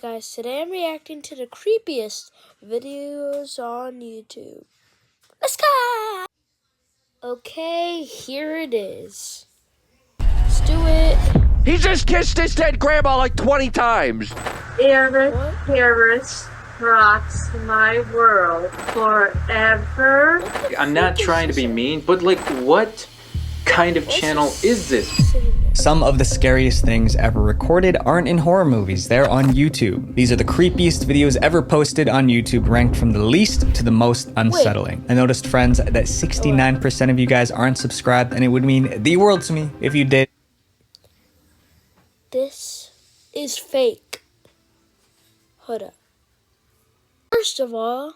Guys, today I'm reacting to the creepiest videos on YouTube. Let's go! Okay, here it is. Let's do it. He just kissed his dead grandma like 20 times. Paris rocks my world forever. I'm not trying to be mean, but like, what kind of channel is this? Some of the scariest things ever recorded aren't in horror movies, they're on YouTube. These are the creepiest videos ever posted on YouTube, ranked from the least to the most unsettling. I noticed, friends, that 69% of you guys aren't subscribed, and it would mean the world to me if you did. This is fake. Hold up. First of all,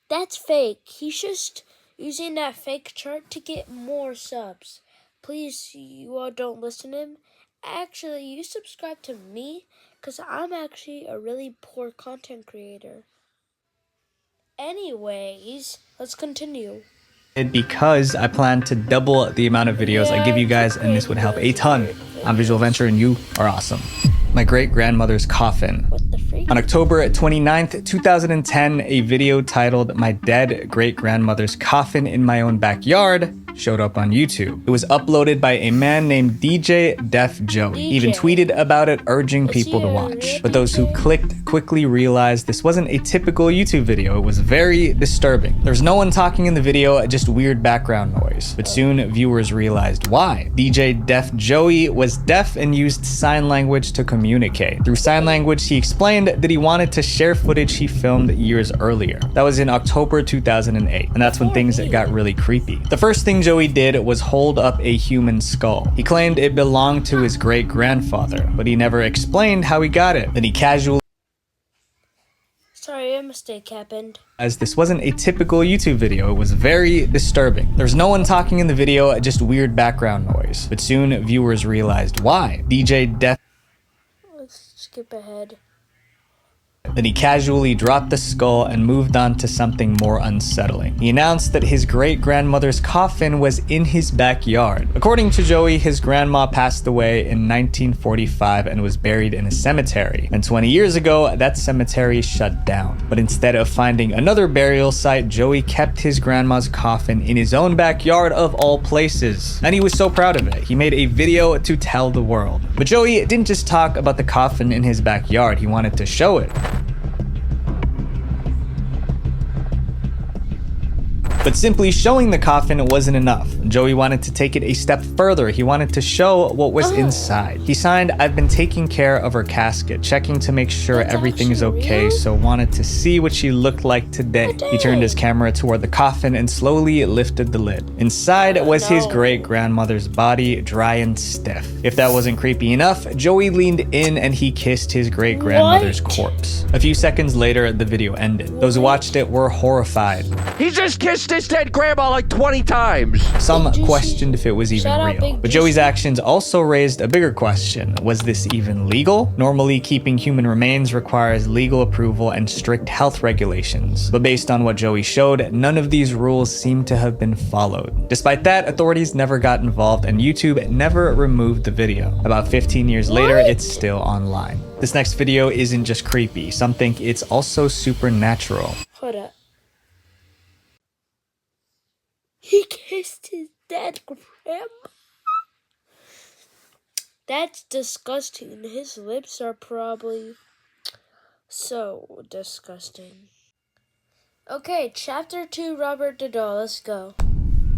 that's fake. He's just using that fake chart to get more subs. Please, you all don't listen to him. Actually, you subscribe to me because I'm actually a really poor content creator. Anyways, let's continue. Because I plan to double the amount of videos I give you guys, and this would help a ton. I'm Visual Venture and you are awesome. My great-grandmother's coffin. What the freak? On October 29th, 2010, a video titled "My Dead Great-Grandmother's Coffin in My Own Backyard" showed up on YouTube. It was uploaded by a man named DJ Def Joey. He even tweeted about it, urging people to watch. But those who clicked quickly realized this wasn't a typical YouTube video. It was very disturbing. There's no one talking in the video, just weird background noise. But soon viewers realized why. DJ Def Joey was deaf and used sign language to communicate. Through sign language, he explained that he wanted to share footage he filmed years earlier. That was in October 2008, and that's when things got really creepy. The first thing Joey did was hold up a human skull. He claimed it belonged to his great-grandfather, but he never explained how he got it. Then he casually... Sorry, a mistake happened. As this wasn't a typical YouTube video, it was very disturbing. There's no one talking in the video, just weird background noise. But soon viewers realized why. DJ Def... Let's skip ahead. Then he casually dropped the skull and moved on to something more unsettling. He announced that his great-grandmother's coffin was in his backyard. According to Joey, his grandma passed away in 1945 and was buried in a cemetery. And 20 years ago, that cemetery shut down. But instead of finding another burial site, Joey kept his grandma's coffin in his own backyard of all places. And he was so proud of it. He made a video to tell the world. But Joey didn't just talk about the coffin in his backyard, he wanted to show it. But simply showing the coffin wasn't enough. Joey wanted to take it a step further. He wanted to show what was inside. He signed, "I've been taking care of her casket, checking to make sure everything is okay, so wanted to see what she looked like today." He turned his camera toward the coffin and slowly lifted the lid. Inside was his great-grandmother's body, dry and stiff. If that wasn't creepy enough, Joey leaned in and he kissed his great-grandmother's corpse. A few seconds later, the video ended. Those who watched it were horrified. He just kissed his dead grandma like 20 times. Some questioned if it was even real. But Joey's actions also raised a bigger question. Was this even legal? Normally, keeping human remains requires legal approval and strict health regulations. But based on what Joey showed, none of these rules seem to have been followed. Despite that, authorities never got involved and YouTube never removed the video. About 15 years later, it's still online. This next video isn't just creepy. Some think it's also supernatural. Hold up. He kissed his dead grandma. That's disgusting. His lips are probably so disgusting. Okay, chapter 2, Robert the Doll. Let's go.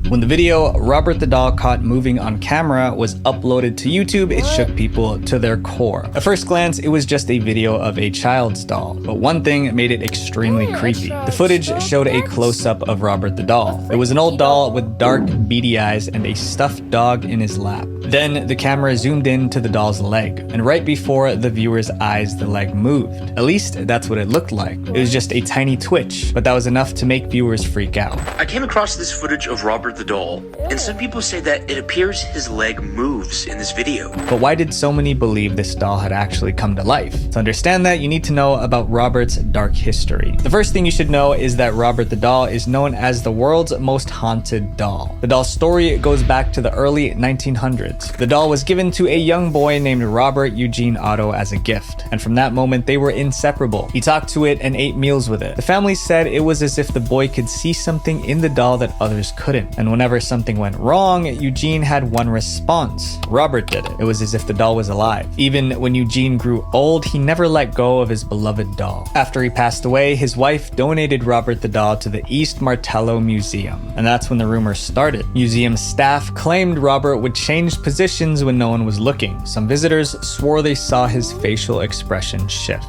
When the video "Robert the Doll Caught Moving on Camera" was uploaded to YouTube, it shook people to their core. At first glance, it was just a video of a child's doll, but one thing made it extremely creepy. The footage showed a close-up of Robert the Doll. It was an old doll with dark, beady eyes and a stuffed dog in his lap. Then the camera zoomed in to the doll's leg, and right before the viewer's eyes, the leg moved. At least that's what it looked like. It was just a tiny twitch, but that was enough to make viewers freak out. I came across this footage of Robert the Doll, and some people say that it appears his leg moves in this video. But why did so many believe this doll had actually come to life? To understand that, you need to know about Robert's dark history. The first thing you should know is that Robert the Doll is known as the world's most haunted doll. The doll's story goes back to the early 1900s. The doll was given to a young boy named Robert Eugene Otto as a gift, and from that moment they were inseparable. He talked to it and ate meals with it. The family said it was as if the boy could see something in the doll that others couldn't, and whenever something went wrong, Eugene had one response. Robert did it. It was as if the doll was alive. Even when Eugene grew old, he never let go of his beloved doll. After he passed away, his wife donated Robert the doll to the East Martello Museum, and that's when the rumors started. Museum staff claimed Robert would change positions when no one was looking. Some visitors swore they saw his facial expression shift.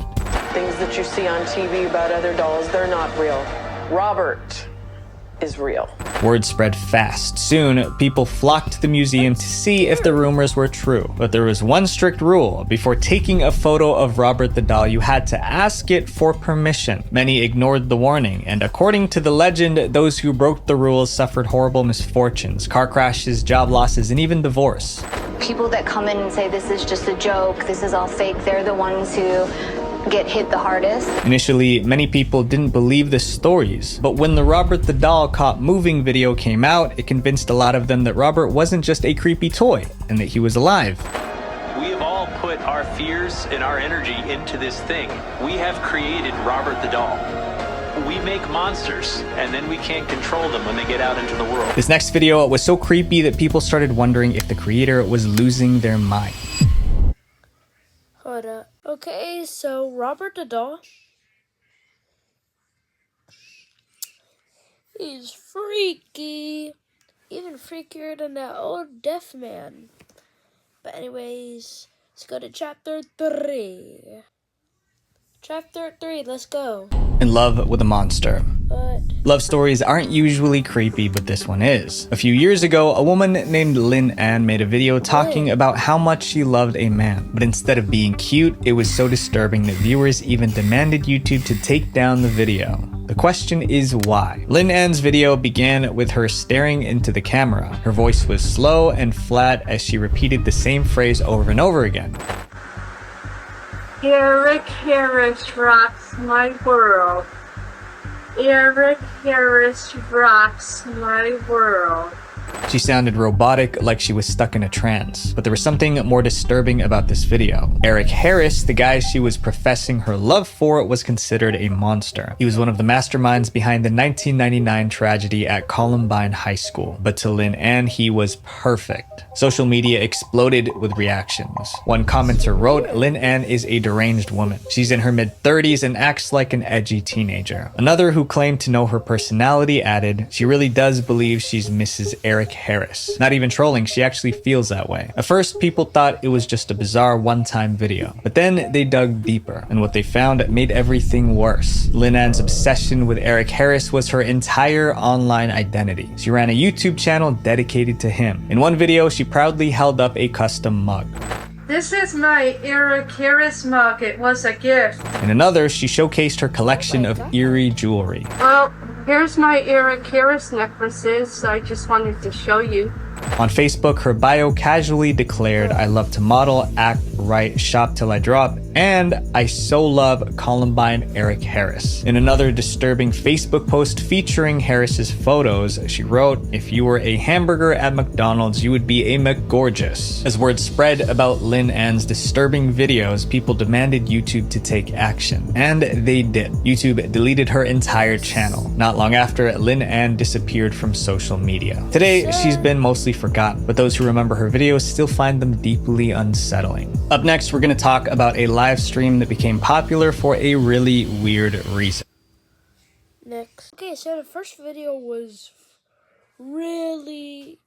Things that you see on TV about other dolls, they're not real. Robert is real. Word spread fast. Soon, people flocked to the museum to see if the rumors were true. But there was one strict rule. Before taking a photo of Robert the doll, you had to ask it for permission. Many ignored the warning, and according to the legend, those who broke the rules suffered horrible misfortunes, car crashes, job losses, and even divorce. People that come in and say this is just a joke, this is all fake, they're the ones who get hit the hardest. Initially, many people didn't believe the stories, but when the Robert the Doll Caught Moving video came out, it convinced a lot of them that Robert wasn't just a creepy toy, and that he was alive. We have all put our fears and our energy into this thing. We have created Robert the Doll. We make monsters, and then we can't control them when they get out into the world. This next video was so creepy that people started wondering if the creator was losing their mind. Hold up. Okay, so Robert the doll. He's freaky. Even freakier than that old deaf man. But anyways, let's go to chapter 3. Chapter 3, let's go. In love with a monster. But Love stories aren't usually creepy, but this one is. A few years ago, a woman named Lynn Ann made a video talking about how much she loved a man. But instead of being cute, it was so disturbing that viewers even demanded YouTube to take down the video. The question is why? Lynn Ann's video began with her staring into the camera. Her voice was slow and flat as she repeated the same phrase over and over again. Eric Harris rocks my world. Eric Harris rocks my world. She sounded robotic, like she was stuck in a trance. But there was something more disturbing about this video. Eric Harris, the guy she was professing her love for, was considered a monster. He was one of the masterminds behind the 1999 tragedy at Columbine High School. But to Lynn Ann, he was perfect. Social media exploded with reactions. One commenter wrote, "Lynn Ann is a deranged woman. She's in her mid-30s and acts like an edgy teenager." Another who claimed to know her personality added, "She really does believe she's Mrs. Eric Harris." Not even trolling, she actually feels that way. At first, people thought it was just a bizarre one-time video, but then they dug deeper, and what they found made everything worse. Lynn Ann's obsession with Eric Harris was her entire online identity. She ran a YouTube channel dedicated to him. In one video, she proudly held up a custom mug. This is my Eric Harris mug. It was a gift. In another, she showcased her collection of eerie jewelry. Well, here's my Eric Harris necklaces. I just wanted to show you. On Facebook, her bio casually declared, "I love to model, act, write, shop till I drop, and I so love Columbine Eric Harris." In another disturbing Facebook post featuring Harris's photos, she wrote, "If you were a hamburger at McDonald's, you would be a McGorgeous." As word spread about Lynn Ann's disturbing videos, people demanded YouTube to take action. And they did. YouTube deleted her entire channel. Not long after, Lynn Ann disappeared from social media. Today, she's been mostly forgotten, but those who remember her videos still find them deeply unsettling. Up next, we're going to talk about a live stream that became popular for a really weird reason. next. Okay, so the first video was really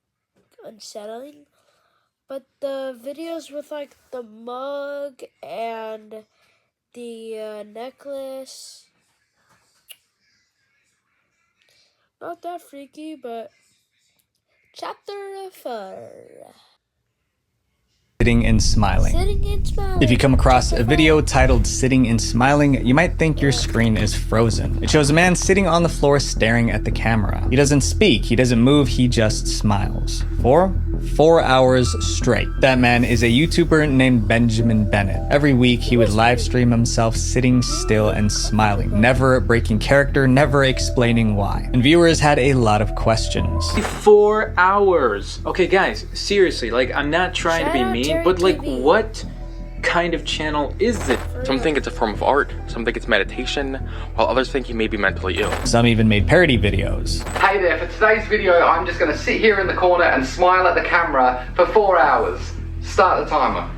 unsettling. But the videos with like the mug and the necklace, not that freaky, but chapter 4. Sitting and smiling. Sitting and smiling. If you come across a video titled Sitting and Smiling, you might think your screen is frozen. It shows a man sitting on the floor staring at the camera. He doesn't speak, he doesn't move, he just smiles. For 4 hours straight. That man is a YouTuber named Benjamin Bennett. Every week, he would live stream himself sitting still and smiling, never breaking character, never explaining why. And viewers had a lot of questions. 4 hours. Okay, guys, seriously, like, I'm not trying to be mean, but like, what kind of channel is it? Some think it's a form of art, some think it's meditation, while others think he may be mentally ill. Some even made parody videos. Hey there, for today's video, I'm just going to sit here in the corner and smile at the camera for 4 hours. Start the timer.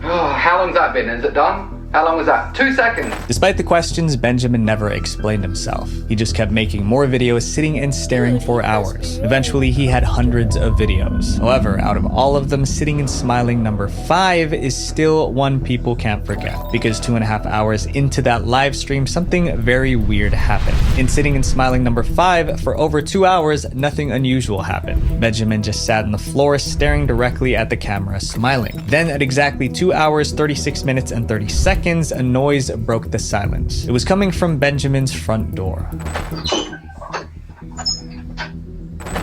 Oh, how long's that been? Is it done? How long was that? 2 seconds. Despite the questions, Benjamin never explained himself. He just kept making more videos, sitting and staring for hours. Eventually, he had hundreds of videos. However, out of all of them, sitting and smiling number 5 is still one people can't forget. Because 2.5 hours into that live stream, something very weird happened. In sitting and smiling number 5, for over 2 hours, nothing unusual happened. Benjamin just sat on the floor, staring directly at the camera, smiling. Then at exactly 2 hours, 36 minutes, and 30 seconds, a noise broke the silence. It was coming from Benjamin's front door.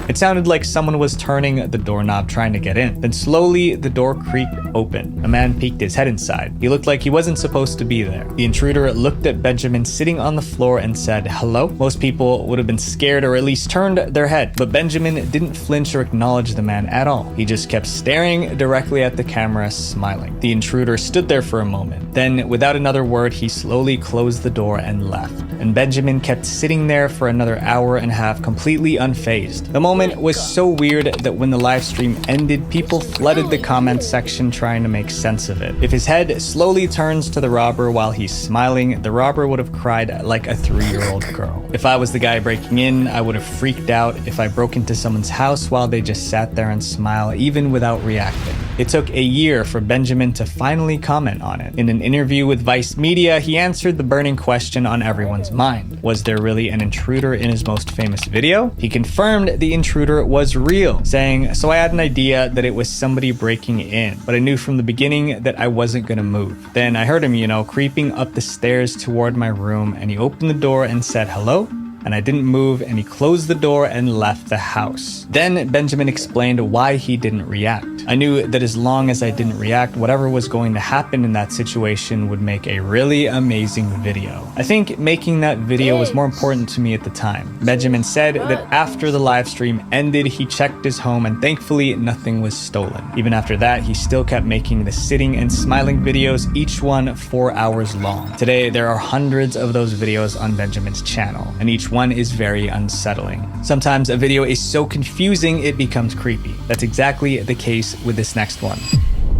It sounded like someone was turning the doorknob trying to get in. Then slowly, the door creaked open. A man peeked his head inside. He looked like he wasn't supposed to be there. The intruder looked at Benjamin sitting on the floor and said, "Hello?" Most people would have been scared or at least turned their head, but Benjamin didn't flinch or acknowledge the man at all. He just kept staring directly at the camera, smiling. The intruder stood there for a moment. Then, without another word, he slowly closed the door and left. And Benjamin kept sitting there for another hour and a half, completely unfazed. The moment was so weird that when the live stream ended, people flooded the comment section trying to make sense of it. If his head slowly turns to the robber while he's smiling, the robber would have cried like a 3-year-old girl. If I was the guy breaking in, I would have freaked out if I broke into someone's house while they just sat there and smile, even without reacting. It took a year for Benjamin to finally comment on it. In an interview with Vice Media, he answered the burning question on everyone's mind. Was there really an intruder in his most famous video? He confirmed the intruder was real, saying, "So I had an idea that it was somebody breaking in, but I knew from the beginning that I wasn't gonna move. Then I heard him, creeping up the stairs toward my room, and he opened the door and said, 'Hello?' And I didn't move, and he closed the door and left the house." Then Benjamin explained why he didn't react. "I knew that as long as I didn't react, whatever was going to happen in that situation would make a really amazing video. I think making that video was more important to me at the time." Benjamin said that after the live stream ended, he checked his home and thankfully nothing was stolen. Even after that, he still kept making the sitting and smiling videos, each one 4 hours long. Today, there are hundreds of those videos on Benjamin's channel, and each one is very unsettling. Sometimes a video is so confusing it becomes creepy. That's exactly the case with this next one.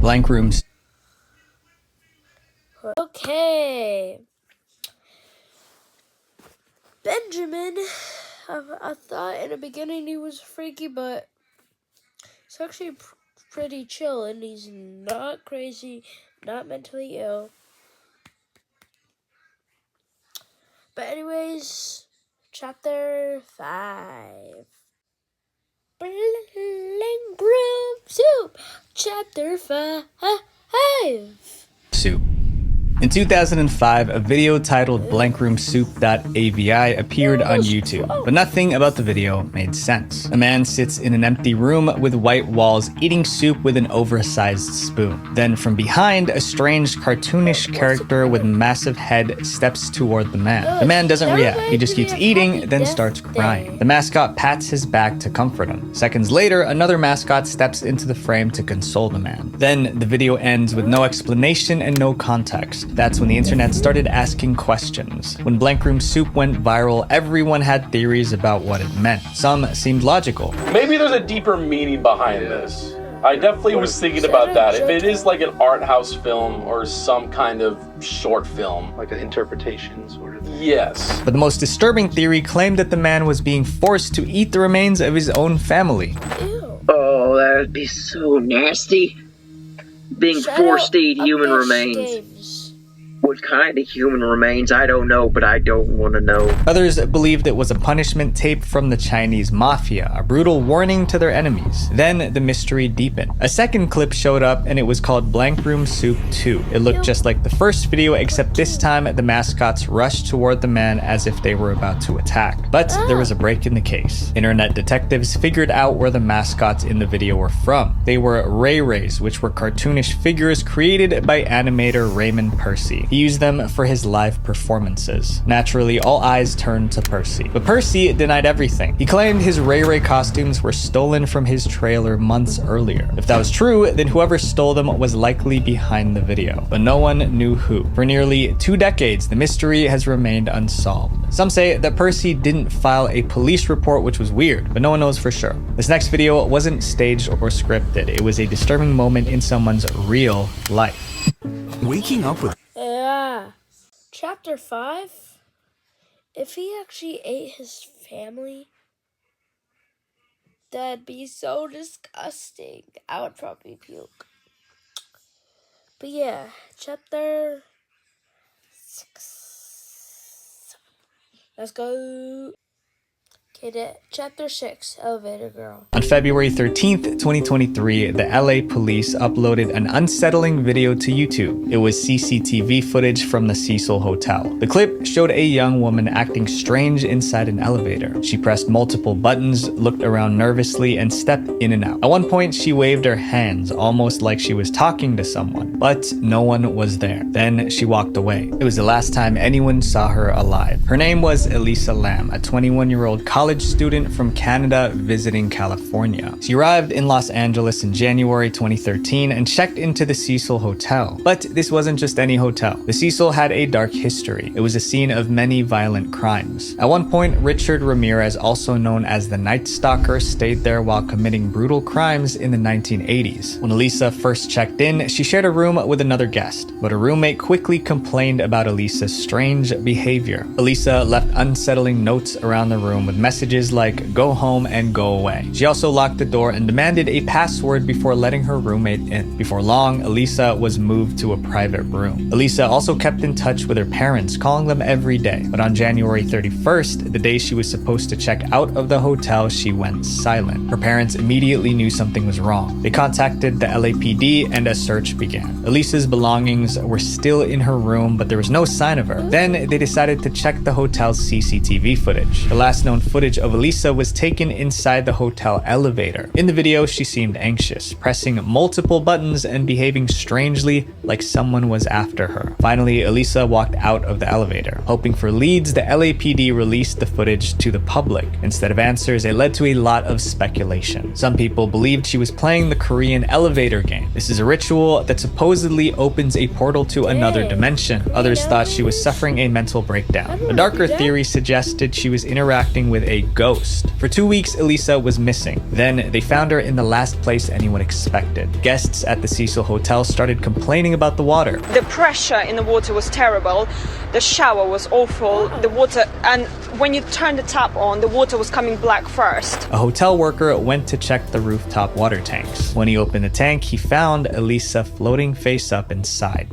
Blank Rooms. Okay. Benjamin, I thought in the beginning he was freaky, but he's actually pretty chill, and he's not crazy, not mentally ill. But anyways, Chapter 5. Blank Room Soup. Chapter 5. Soup. In 2005, a video titled blankroomsoup.avi appeared on YouTube, but nothing about the video made sense. A man sits in an empty room with white walls eating soup with an oversized spoon. Then from behind, a strange cartoonish character with massive head steps toward the man. The man doesn't react, he just keeps eating, then starts crying. The mascot pats his back to comfort him. Seconds later, another mascot steps into the frame to console the man. Then the video ends with no explanation and no context. That's when the internet started asking questions. When Blank Room Soup went viral, everyone had theories about what it meant. Some seemed logical. Maybe there's a deeper meaning behind this. I definitely was thinking about that. If it is like an art house film or some kind of short film. Like an interpretation sort of. Yes. But the most disturbing theory claimed that the man was being forced to eat the remains of his own family. Ew. Oh, that would be so nasty. Being forced to eat human remains. What kind of human remains, I don't know, but I don't want to know. Others believed it was a punishment tape from the Chinese mafia, a brutal warning to their enemies. Then the mystery deepened. A second clip showed up and it was called Blank Room Soup 2. It looked just like the first video, except this time the mascots rushed toward the man as if they were about to attack. But there was a break in the case. Internet detectives figured out where the mascots in the video were from. They were Ray Rays, which were cartoonish figures created by animator Raymond Percy. He used them for his live performances. Naturally, all eyes turned to Percy. But Percy denied everything. He claimed his Ray Ray costumes were stolen from his trailer months earlier. If that was true, then whoever stole them was likely behind the video. But no one knew who. For nearly 2 decades, the mystery has remained unsolved. Some say that Percy didn't file a police report, which was weird, but no one knows for sure. This next video wasn't staged or scripted. It was a disturbing moment in someone's real life. Waking up with Chapter 5? If he actually ate his family, that'd be so disgusting. I would probably puke. But yeah, chapter 6. Let's go. Okay, chapter 6, Elevator Girl. On February 13th, 2023, the LA police uploaded an unsettling video to YouTube. It was CCTV footage from the Cecil Hotel. The clip showed a young woman acting strange inside an elevator. She pressed multiple buttons, looked around nervously, and stepped in and out. At one point, she waved her hands, almost like she was talking to someone, but no one was there. Then she walked away. It was the last time anyone saw her alive. Her name was Elisa Lam, a 21-year-old college student from Canada visiting California. She arrived in Los Angeles in January 2013 and checked into the Cecil Hotel. But this wasn't just any hotel. The Cecil had a dark history. It was a scene of many violent crimes. At one point, Richard Ramirez, also known as the Night Stalker, stayed there while committing brutal crimes in the 1980s. When Elisa first checked in, she shared a room with another guest, but a roommate quickly complained about Elisa's strange behavior. Elisa left unsettling notes around the room with messages like "go home and go away." She also locked the door and demanded a password before letting her roommate in. Before long, Elisa was moved to a private room. Elisa also kept in touch with her parents, calling them every day. But on January 31st, the day she was supposed to check out of the hotel, she went silent. Her parents immediately knew something was wrong. They contacted the LAPD and a search began. Elisa's belongings were still in her room, but there was no sign of her. Then they decided to check the hotel's CCTV footage. The last known footage of Elisa was taken inside the hotel elevator. In the video, she seemed anxious, pressing multiple buttons and behaving strangely like someone was after her. Finally, Elisa walked out of the elevator. Hoping for leads, the LAPD released the footage to the public. Instead of answers, it led to a lot of speculation. Some people believed she was playing the Korean elevator game. This is a ritual that supposedly opens a portal to another dimension. Others thought she was suffering a mental breakdown. A darker theory suggested she was interacting with a ghost. For 2 weeks, Elisa was missing. Then they found her in the last place anyone expected. Guests at the Cecil Hotel started complaining about the water. The pressure in the water was terrible. The shower was awful. The water, and when you turned the tap on, the water was coming black first. A hotel worker went to check the rooftop water tanks. When he opened the tank, he found Elisa floating face up inside.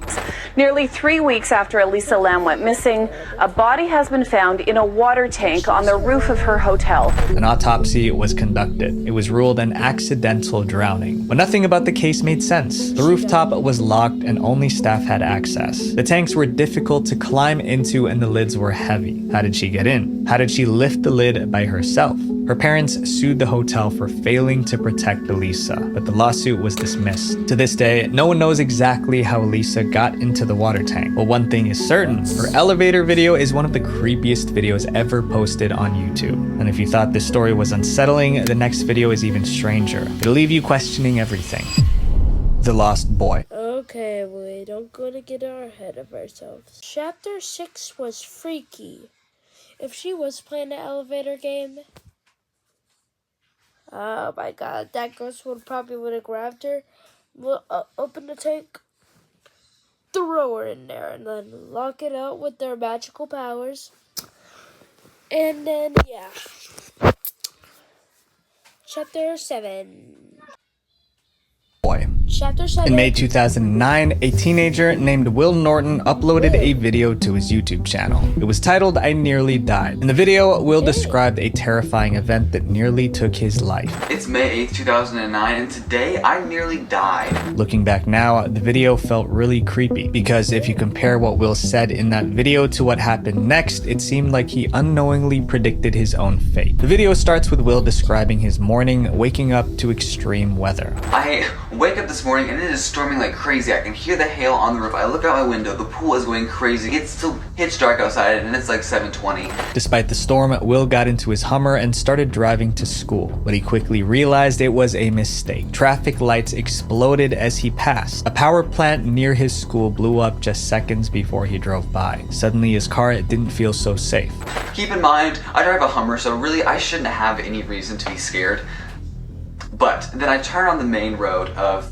Nearly 3 weeks after Elisa Lam went missing, a body has been found in a water tank on the roof of her hotel. An autopsy was conducted. It was ruled an accidental drowning. But nothing about the case made sense. The rooftop was locked and only staff had access. The tanks were difficult to climb into and the lids were heavy. How did she get in? How did she lift the lid by herself? Her parents sued the hotel for failing to protect Elisa, but the lawsuit was dismissed. To this day, no one knows exactly how Elisa got into the water tank. But one thing is certain, her elevator video is one of the creepiest videos ever posted on YouTube. And if you thought this story was unsettling, the next video is even stranger. It'll leave you questioning everything. The Lost Boy. Okay, we don't gotta get our head of ourselves. Chapter 6 was freaky. If she was playing the elevator game, oh my god, that ghost would have grabbed her, open the tank, throw her in there, and then lock it out with their magical powers. And then, yeah. Chapter 7. Boy. Chapter 7. In May 2009, a teenager named Will Norton uploaded a video to his YouTube channel. It was titled "I Nearly Died." In the video, Will described a terrifying event that nearly took his life. It's May 8th, 2009, and today I nearly died. Looking back now, the video felt really creepy because if you compare what Will said in that video to what happened next, it seemed like he unknowingly predicted his own fate. The video starts with Will describing his morning, waking up to extreme weather. I wake up this morning and it is storming like crazy. I can hear the hail on the roof. I look out my window, the pool is going crazy. It's still pitch dark outside and it's like 7:20. Despite the storm, Will got into his Hummer and started driving to school, but he quickly realized it was a mistake. Traffic lights exploded as he passed. A power plant near his school blew up just seconds before he drove by. Suddenly his car didn't feel so safe. Keep in mind, I drive a Hummer, so really I shouldn't have any reason to be scared. But then I turn on the main road of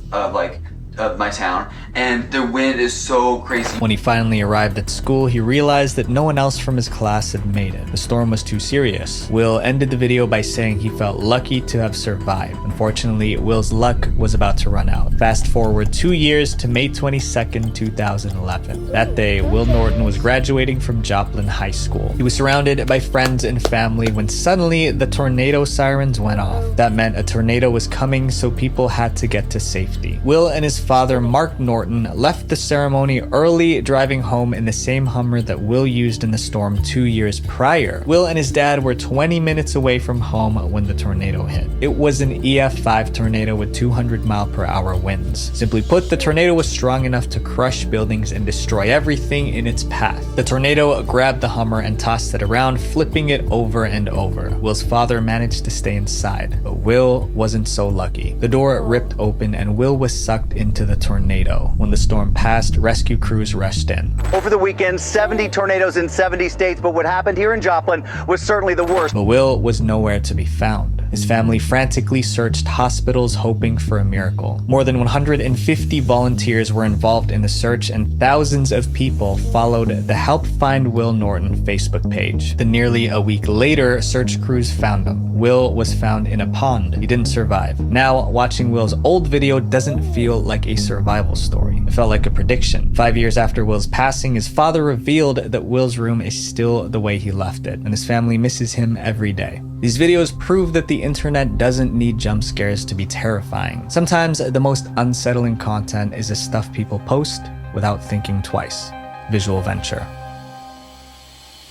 my town, and the wind is so crazy. When he finally arrived at school, he realized that no one else from his class had made it. The storm was too serious. Will ended the video by saying he felt lucky to have survived. Unfortunately, Will's luck was about to run out. Fast forward 2 years to May 22nd, 2011. That day, Will Norton was graduating from Joplin High School. He was surrounded by friends and family when suddenly the tornado sirens went off. That meant a tornado was coming, so people had to get to safety. Will and his father, Mark Norton, left the ceremony early, driving home in the same Hummer that Will used in the storm 2 years prior. Will and his dad were 20 minutes away from home when the tornado hit. It was an EF5 tornado with 200-mile-per-hour winds. Simply put, the tornado was strong enough to crush buildings and destroy everything in its path. The tornado grabbed the Hummer and tossed it around, flipping it over and over. Will's father managed to stay inside, but Will wasn't so lucky. The door ripped open and Will was sucked into the tornado. When the storm passed, rescue crews rushed in. Over the weekend, 70 tornadoes in 70 states, but what happened here in Joplin was certainly the worst. But Will was nowhere to be found. His family frantically searched hospitals hoping for a miracle. More than 150 volunteers were involved in the search and thousands of people followed the Help Find Will Norton Facebook page. Then nearly a week later, search crews found him. Will was found in a pond. He didn't survive. Now, watching Will's old video doesn't feel like a survival story. It felt like a prediction. 5 years after Will's passing, his father revealed that Will's room is still the way he left it, and his family misses him every day. These videos prove that the internet doesn't need jump scares to be terrifying. Sometimes the most unsettling content is the stuff people post without thinking twice. Visual Venture.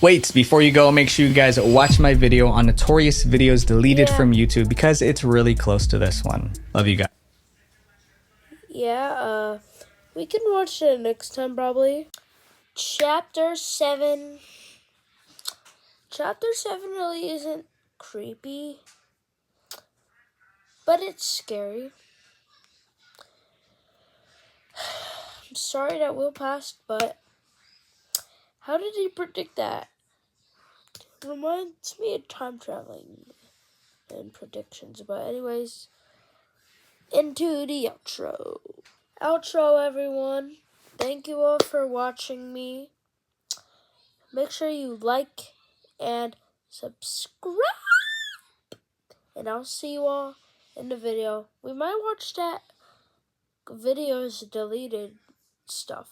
Wait, before you go, make sure you guys watch my video on notorious videos deleted from YouTube because it's really close to this one. Love you guys. Yeah, we can watch it next time probably. Chapter 7. Chapter 7 really isn't creepy, but it's scary. I'm sorry that Will passed, but how did he predict that? It reminds me of time traveling and predictions, but anyways, into the outro. Outro, everyone. Thank you all for watching me. Make sure you like and subscribe. And I'll see you all in the video. We might watch that videos deleted stuff.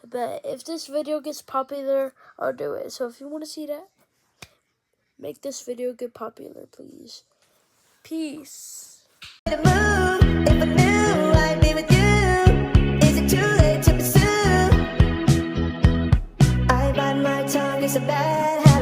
But if this video gets popular, I'll do it. So if you want to see that, make this video get popular, please. Peace. If I knew I'd be with you, is it too late to pursue? I bite my tongue, it's a bad habit.